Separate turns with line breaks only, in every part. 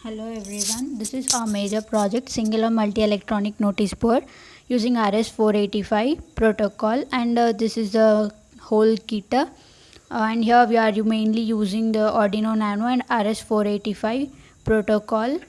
Hello everyone, this is our major project Singular Multi-Electronic Notice Board using RS485 protocol, and this is the whole kit, and here we are mainly using the Arduino Nano and RS485 protocol.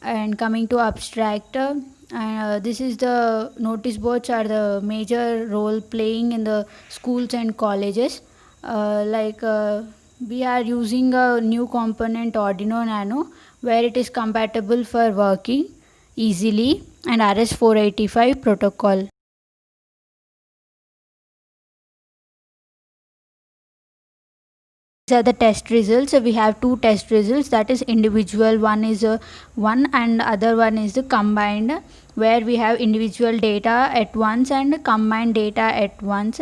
And coming to abstract, this is the notice boards are the major role playing in the schools and colleges. We are using a new component Arduino Nano where it is compatible for working easily and RS485 protocol. These are the test results. We have two test results, that is individual one is one and other one is the combined, where we have individual data at once and combined data at once.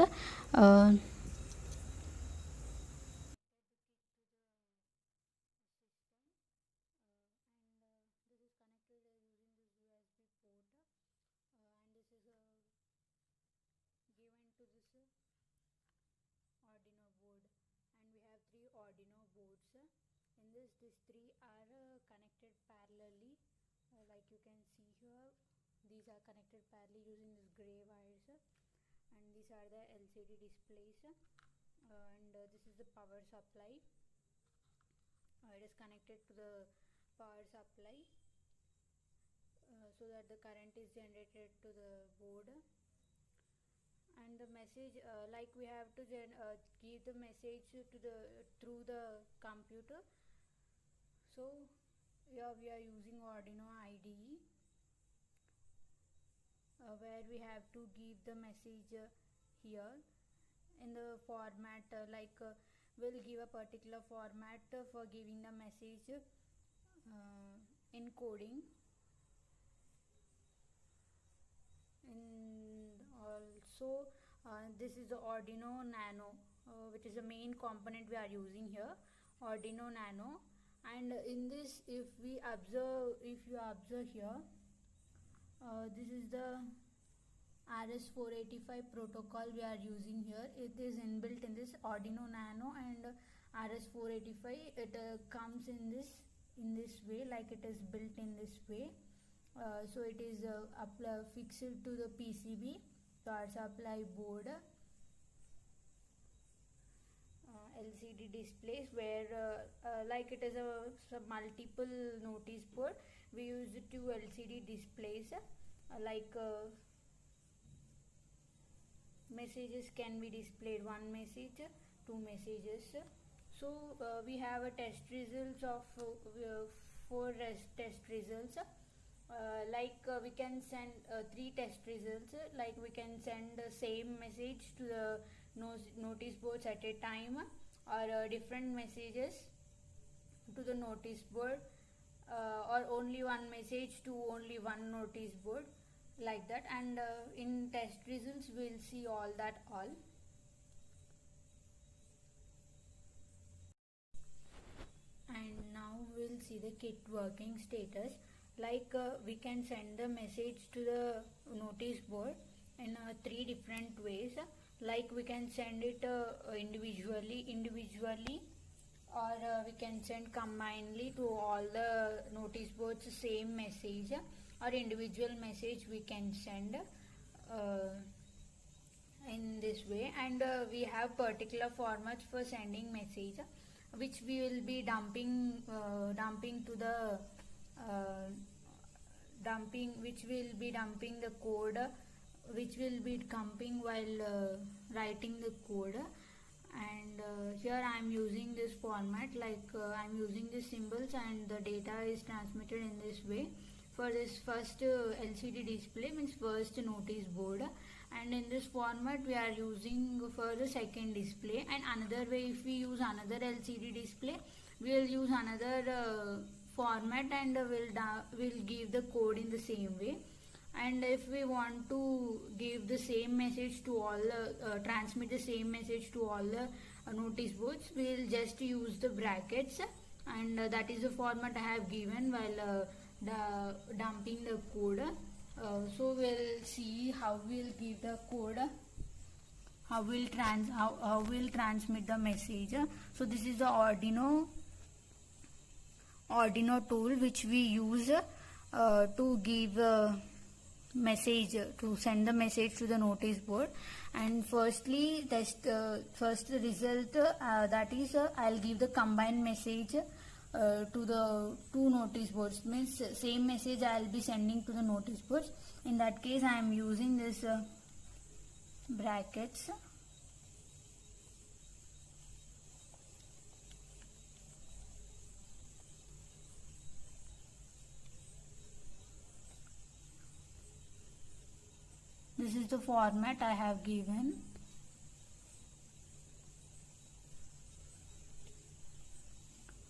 Arduino board, and we have three Arduino boards. In this, these three are connected parallelly, like you can see here. These are connected parallelly using these gray wires, and these are the LCD displays, and this is the power supply. It is connected to the power supply so that the current is generated to the board, and the message like we have to give the message to the through the computer. So here we are using Arduino IDE, where we have to give the message here in the format, we'll give a particular format for giving the message in coding. And also this is the Arduino Nano, which is the main component we are using here, Arduino Nano. And in this, if you observe here, this is the RS485 protocol we are using here. It is inbuilt in this Arduino Nano, and RS485 it comes in this way, like it is built in this way. So it is fixed to the PCB power supply board, LCD displays, where like it is a multiple notice board. We use two LCD displays, messages can be displayed, one message, two messages. So we have a test results of four test results. We can send three test results, like we can send the same message to the notice boards at a time, or different messages to the notice board, or only one message to only one notice board, like that. And in test results we'll see all. And now we'll see the kit working status. We can send the message to the notice board in three different ways. Like we can send it individually, or we can send combinedly to all the notice boards same message, or individual message we can send in this way. And we have particular formats for sending message, which we will be dumping to the which will be dumping the code, which will be dumping while writing the code. And here I am using this format, I am using the symbols, and the data is transmitted in this way. For this first LCD display, means first notice board, and in this format we are using for the second display. And another way, if we use another LCD display, we will use another format, and we'll give the code in the same way. And if we want to give the same message to all transmit the same message to all the notice boards, we will just use the brackets, and that is the format I have given while dumping the code. So we'll see how we'll give the code, how we'll transmit the message. So this is the Arduino Arduino tool which we use to give message, to send the message to the notice board. And firstly, first result, that is I'll give the combined message to the two notice boards, means same message I'll be sending to the notice boards. In that case I am using this brackets. This is the format I have given.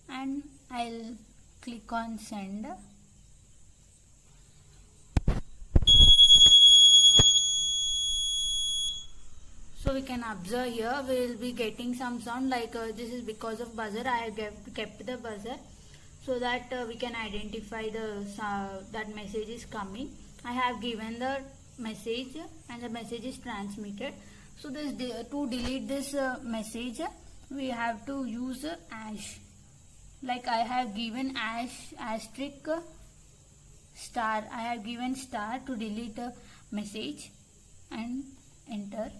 And I'll click on send. So we can observe here we will be getting some sound like this is because of buzzer. I have kept the buzzer so that we can identify the that message is coming. I have given the message and the message is transmitted. So this to delete this message we have to use hash. Like I have given asterisk star. I have given star to delete a message and enter.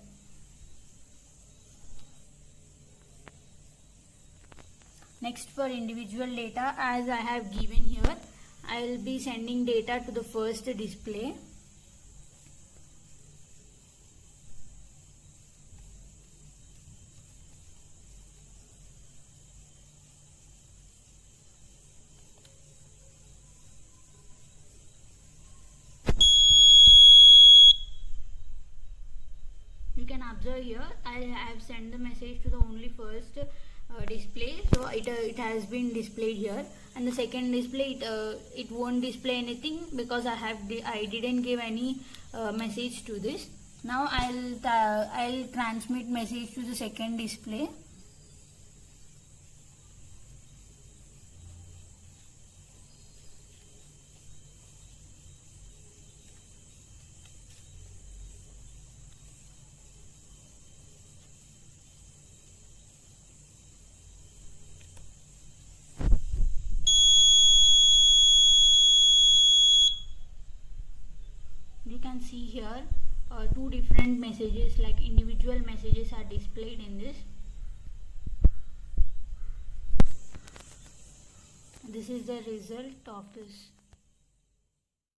Next, for individual data, as I have given here, I will be sending data to the first display. You can observe here I have sent the message to the only first display, so it has been displayed here, and the second display it won't display anything because I didn't give any message to this. Now I'll transmit message to the second display. You can see here two different messages, like individual messages are displayed in this. This is the result of this.